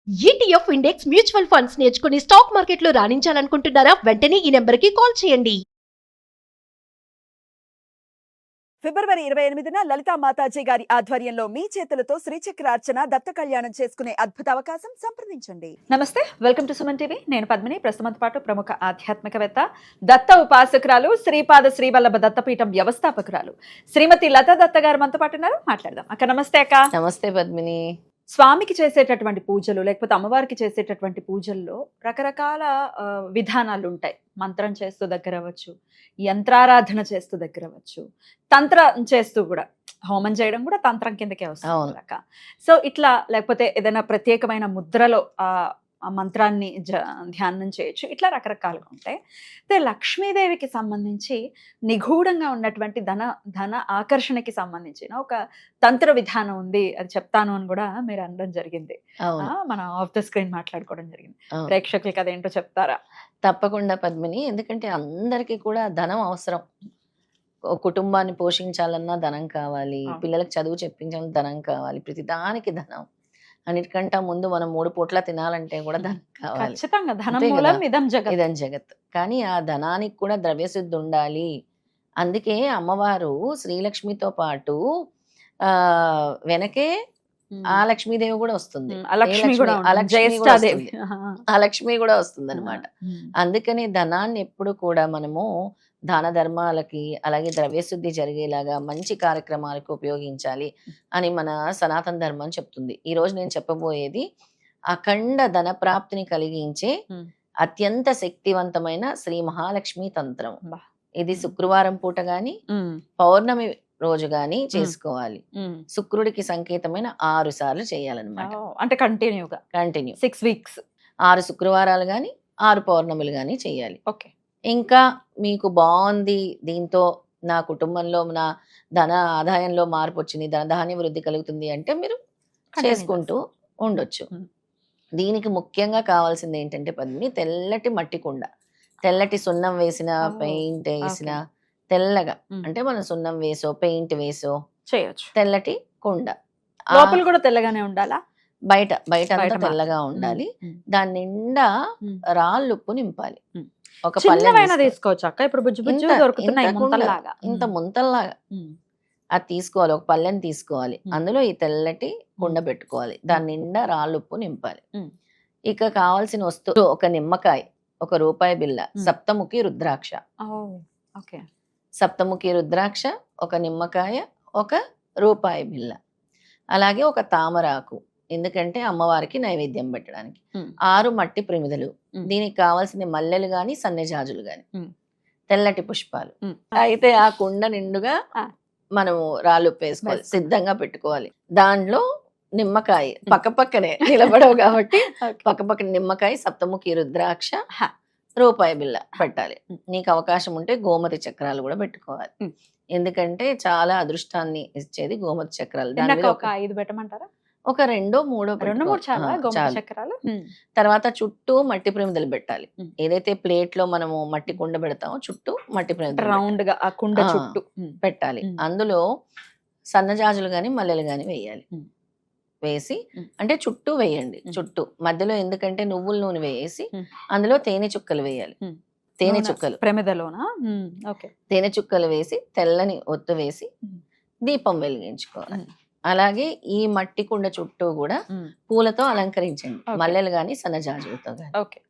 ETF index mutual funds నేర్చుకుని stock మార్కెట్లో రాణించాలనుకుంటున్నారా? వెంటనే ఈ నెంబర్కి కాల్ చేయండి. ఫిబ్రవరి 28న లలితా మాతాజీ గారి ఆధ్వర్యంలో మీ చేతులతో శ్రీచక్రార్చన దత్త కళ్యాణం చేసుకునే అద్భుత అవకాశం. సంప్రదించండి. నమస్తే, వెల్కమ్ టు సుమన్ టీవీ. నేను పద్మిని. ప్రస్తుతంతో పాటు ప్రముఖ ఆధ్యాత్మికవేత్త, దత్త ఉపాసకురాలు, శ్రీపాద శ్రీవల్లభ దత్తపీఠం వ్యవస్థాపకురాలు శ్రీమతి లతా దత్త గారు మనతో పాటు ఉన్నారు. మాట్లాడదాం. అక్క నమస్తే. అక్క నమస్తే పద్మిని. స్వామికి చేసేటటువంటి పూజలు లేకపోతే అమ్మవారికి చేసేటటువంటి పూజల్లో రకరకాల విధానాలు ఉంటాయి. మంత్రం చేస్తూ దగ్గర అవ్వచ్చు, యంత్రారాధన చేస్తూ దగ్గర అవ్వచ్చు, తంత్రం చేస్తూ కూడా, హోమం చేయడం కూడా తంత్రం కిందకే వస్తుంది అక్క. సో ఇట్లా లేకపోతే ఏదైనా ప్రత్యేకమైన ముద్రలో ఆ మంత్రాన్ని ధ్యానం చేయొచ్చు. ఇట్లా రకరకాలుగా ఉంటాయి. అయితే లక్ష్మీదేవికి సంబంధించి నిగూఢంగా ఉన్నటువంటి ధన ఆకర్షణకి సంబంధించిన ఒక తంత్ర విధానం ఉంది, అది చెప్తాను అని కూడా మీరు అనడం జరిగింది. మనం ఆఫ్ ద స్క్రీన్ మాట్లాడుకోవడం జరిగింది. ప్రేక్షకులకి అదేంటో చెప్తారా? తప్పకుండా పద్మిని. ఎందుకంటే అందరికీ కూడా ధనం అవసరం. కుటుంబాన్ని పోషించాలన్నా ధనం కావాలి, పిల్లలకు చదువు చెప్పించాలన్నా ధనం కావాలి, ప్రతిదానికి ధనం. అన్నిటికంటే ముందు మనం 3 పూట్ల తినాలంటే కూడా ధనం కావాలి. ఇదం జగత్. కానీ ఆ ధనానికి కూడా ద్రవ్యశుద్ధి ఉండాలి. అందుకే అమ్మవారు శ్రీలక్ష్మితో పాటు వెనకే ఆ లక్ష్మీదేవి కూడా వస్తుంది, ఆ లక్ష్మి కూడా వస్తుంది అనమాట. అందుకని ధనాన్ని ఎప్పుడు కూడా మనము దాన ధర్మాలకి అలాగే ద్రవ్యశుద్ధి జరిగేలాగా మంచి కార్యక్రమాలకు ఉపయోగించాలి అని మన సనాతన ధర్మం చెప్తుంది. ఈ రోజు నేను చెప్పబోయేది అఖండ ధన ప్రాప్తిని కలిగించే అత్యంత శక్తివంతమైన శ్రీ మహాలక్ష్మి తంత్రం. ఇది శుక్రవారం పూట గాని పౌర్ణమి రోజు గాని చేసుకోవాలి. శుక్రుడికి సంకేతమైన 6 సార్లు చేయాలన్నమాట. అంటే కంటిన్యూ 6 వీక్స్ 6 శుక్రవారాలు గాని 6 పౌర్ణములు గాని చేయాలి. ఓకే. ఇంకా మీకు బాగుంది, దీంతో నా కుటుంబంలో నా ధన ఆదాయంలో మార్పు వచ్చింది, ధనధాన్య వృద్ధి కలుగుతుంది అంటే మీరు చేసుకుంటూ ఉండొచ్చు. దీనికి ముఖ్యంగా కావాల్సింది ఏంటంటే పద్మిని, తెల్లటి మట్టి కుండ, తెల్లటి సున్నం వేసిన, పెయింట్ వేసిన, తెల్లగా అంటే మనం సున్నం వేసో పెయింట్ వేసో చేయొచ్చు. తెల్లటి కుండ, లోపల కూడా తెల్లగానే ఉండాలా? బయట అంతా తెల్లగా ఉండాలి. దాని నిండా రాళ్ళుప్పు నింపాలి. ఒక పల్లె తీసుకోవచ్చు అక్క. ఇప్పుడు ఇంత ముంతల్లాగా అది తీసుకోవాలి. ఒక పల్లెని తీసుకోవాలి, అందులో ఈ తెల్లటి కుండ పెట్టుకోవాలి, దాని నిండా రాళ్ళుప్పు నింపాలి. ఇక కావాల్సిన వస్తువు ఒక నిమ్మకాయ, ఒక రూపాయి బిళ్ళ, సప్తముఖి రుద్రాక్ష, సప్తముఖి రుద్రాక్ష, ఒక నిమ్మకాయ, ఒక రూపాయి బిళ్ళ, అలాగే ఒక తామరాకు, ఎందుకంటే అమ్మవారికి నైవేద్యం పెట్టడానికి, 6 మట్టి ప్రమిదలు, దీనికి కావాల్సిన మల్లెలు గాని సన్నజాజులు గాని, తెల్లటి పుష్పాలు. అయితే ఆ కుండ నిండుగా మనము రాళ్ళు వేసుకోవాలి, సిద్ధంగా పెట్టుకోవాలి. దాంట్లో నిమ్మకాయ పక్కపక్కనే నిలబడవు కాబట్టి పక్కపక్కన నిమ్మకాయ, సప్తముఖి రుద్రాక్ష, రూపాయి బిళ్ళ పెట్టాలి. నీకు అవకాశం ఉంటే గోమతి చక్రాలు కూడా పెట్టుకోవాలి, ఎందుకంటే చాలా అదృష్టాన్ని ఇచ్చేది గోమతి చక్రాలు. ఒక 5 పెట్టమంటారా? ఒక 2-3 చక్రాలు. తర్వాత చుట్టూ మట్టి ప్రమిదలు పెట్టాలి. ఏదైతే ప్లేట్ లో మనము మట్టి కుండ పెడతామో చుట్టూ మట్టి ప్రమిదలు రౌండ్ గా ఆ కుండ చుట్టూ పెట్టాలి. అందులో సన్నజాజులు గాని మల్లెలు గాని వేయాలి. వేసి అంటే చుట్టూ వేయండి, చుట్టూ మధ్యలో, ఎందుకంటే నువ్వుల నూనె వేసి అందులో తేనె చుక్కలు వేయాలి. తేనె చుక్కలు ప్రమిదలోనా? తేనె చుక్కలు వేసి తెల్లని ఒత్తు వేసి దీపం వెలిగించుకోవాలి. అలాగే ఈ మట్టి కుండ చుట్టూ కూడా పూలతో అలంకరించండి, మల్లెలు గాని సన్నజాజులతో గాని.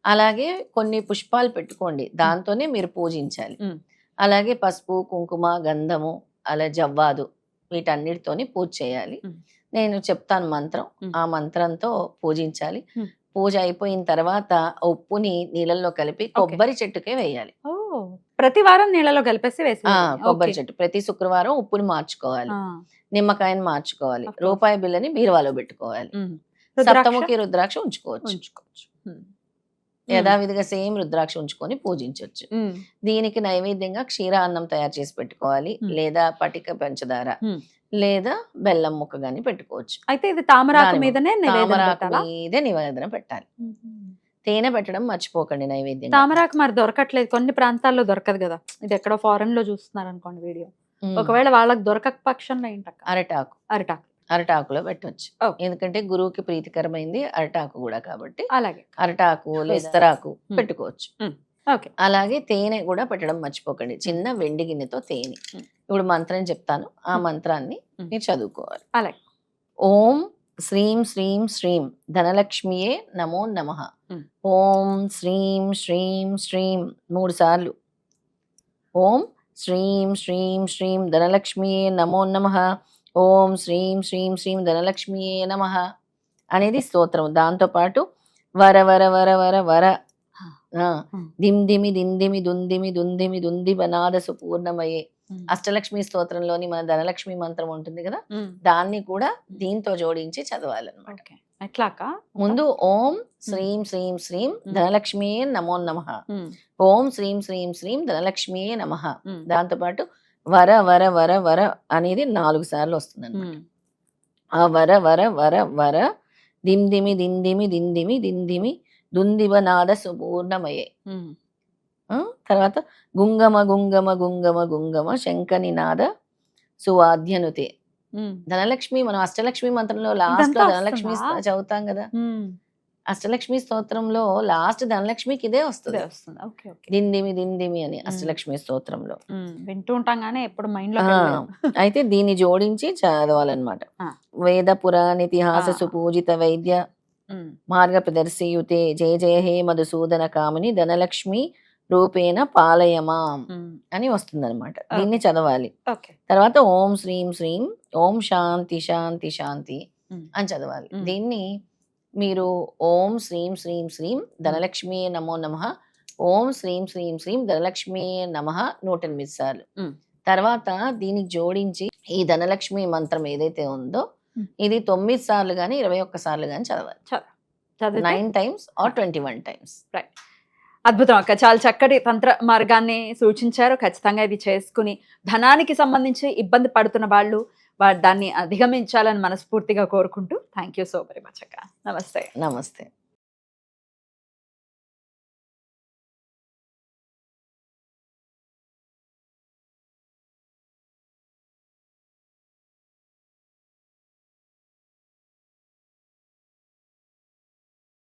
అలాగే కొన్ని పుష్పాలు పెట్టుకోండి, దాంతోనే మీరు పూజించాలి. అలాగే పసుపు, కుంకుమ, గంధము, అలా జవ్వాదు, వీటన్నిటితోని పూజ చేయాలి. నేను చెప్తాను మంత్రం, ఆ మంత్రంతో పూజించాలి. పూజ అయిపోయిన తర్వాత ఉప్పుని నీళ్ళల్లో కలిపి కొబ్బరి చెట్టుకే వేయాలి. ప్రతి వారం నీళ్ళలో కలిపేసి వేసి కొబ్బరి చెట్టు ప్రతి శుక్రవారం ఉప్పుని మార్చుకోవాలి, నిమ్మకాయని మార్చుకోవాలి, రూపాయి బిళ్ళని బీరువాలో పెట్టుకోవాలి, సప్తముఖి రుద్రాక్ష ఉంచుకోవచ్చు. యథావిధిగా సేమ్ రుద్రాక్ష ఉంచుకొని పూజించవచ్చు. దీనికి నైవేద్యంగా క్షీరాన్నం తయారు చేసి పెట్టుకోవాలి, లేదా పటిక పంచదార లేదా బెల్లం ముక్క గాని పెట్టుకోవచ్చు. అయితే ఇది తామరాకు మీదనే నివేదన పెట్టాలి. తేనె పెట్టడం మర్చిపోకండి నైవేద్యం. తామరాకు మరి దొరకట్లేదు, కొన్ని ప్రాంతాల్లో దొరకదు కదా. ఇది ఎక్కడో ఫారెన్ లో చూస్తున్నారు అనుకోండి వీడియో, ఒకవేళ వాళ్ళకి దొరకక పక్షంలో ఏంటక్క? అరటాకు. అరటాకులో పెట్టవచ్చు. Okay. ఎందుకంటే గురువుకి ప్రీతికరమైంది అరటాకు కూడా కాబట్టి అలాగే అరటాకు లేదా ఇస్తరాకు Hmm. పెట్టుకోవచ్చు. ఓకే. అలాగే తేనె కూడా పెట్టడం మర్చిపోకండి. చిన్న వెండి గిన్నెతో తేనె. ఇప్పుడు మంత్రం చెప్తాను, ఆ మంత్రాన్ని మీరు చదువుకోవాలి. అలాగే. ఓం శ్రీం శ్రీం శ్రీం ధనలక్ష్మియే నమో నమః. ఓం శ్రీం శ్రీం శ్రీం 3 సార్లు. ఓం శ్రీం శ్రీం శ్రీం ధనలక్ష్మియే నమో నమః. ఓం శ్రీం శ్రీం శ్రీం ధనలక్ష్మియే నమః అనేది స్తోత్రం. దాంతోపాటు వర వర వర వర వర దిందిమి దిందిమి దుందిమి దుందిమి దుందిబనాద సుపూర్ణమయే అష్టలక్ష్మి స్తోత్రంలోని మన ధనలక్ష్మి మంత్రం ఉంటుంది కదా, దాన్ని కూడా దీంతో జోడించి చదవాలన్నమాట. ఎట్లాక ముందు ఓం శ్రీం శ్రీం శ్రీం ధనలక్ష్మియే నమో నమః. ఓం శ్రీం శ్రీం శ్రీం ధనలక్ష్మియే నమః. దాంతోపాటు వర వర వర వర అనేది 4 సార్లు వస్తుంది అన్నమాట. ఆ వర వర వర వర దిందిమి దిందిమి దిందిమి దిందిమి దుందిబనాద సుపూర్ణమయే. తర్వాత గుంగమ గుంగమ గుంగమ గుంగమ శంఖనినాద సువాద్యనుతే. ధనలక్ష్మి మనం అష్టలక్ష్మి మంత్రంలో లాస్ట్ ఇదంతా ధనలక్ష్మి వస్తుందా? చదువుతాం కదా, అష్టలక్ష్మి స్తోత్రంలో లాస్ట్ ధనలక్ష్మికి ఇదే వస్తుంది. Okay okay. దిందిమి దిందిమి అని అష్టలక్ష్మి స్తోత్రంలో. వింటూ ఉంటాం కానీ ఎప్పుడు మైండ్ లో అయితే దీన్ని జోడించి చదవాలన్నమాట. ఆ. వేద పురాణ ఇతిహాస ఆ. సుపూజిత వైద్య మార్గ ప్రదర్శయుతే జయ జయ హే మధుసూదన కామిని ధనలక్ష్మి రూపేణ పాలయమా అని వస్తుందన్నమాట. దీన్ని చదవాలి. ఓకే. తర్వాత ఓం శ్రీం శ్రీం ఓం శాంతి శాంతి శాంతి అని చదవాలి. మ్మ్. దీన్ని మీరు ఓం శ్రీం శ్రీం శ్రీం ధనలక్ష్మి నమో నమః, ఓం శ్రీం శ్రీం శ్రీం ధనలక్ష్మి నమః 108 సార్లు. మ్మ్. తర్వాత దీనికి జోడించి ఈ ధనలక్ష్మి మంత్రం ఏదైతే ఉందో మ్మ్. ఇది 9 సార్లు కానీ 21 సార్లు కానీ చదవాలి. చదివితే 9 times or 21 times. అద్భుతం అక్క, చాలా చక్కటి తంత్ర మార్గాన్ని సూచించారు. ఖచ్చితంగా ఇది చేసుకుని ధనానికి సంబంధించి ఇబ్బంది పడుతున్న వాళ్ళు దాన్ని అధిగమించాలని మనస్ఫూర్తిగా కోరుకుంటూ thank you so very much అక్క. నమస్తే. నమస్తే.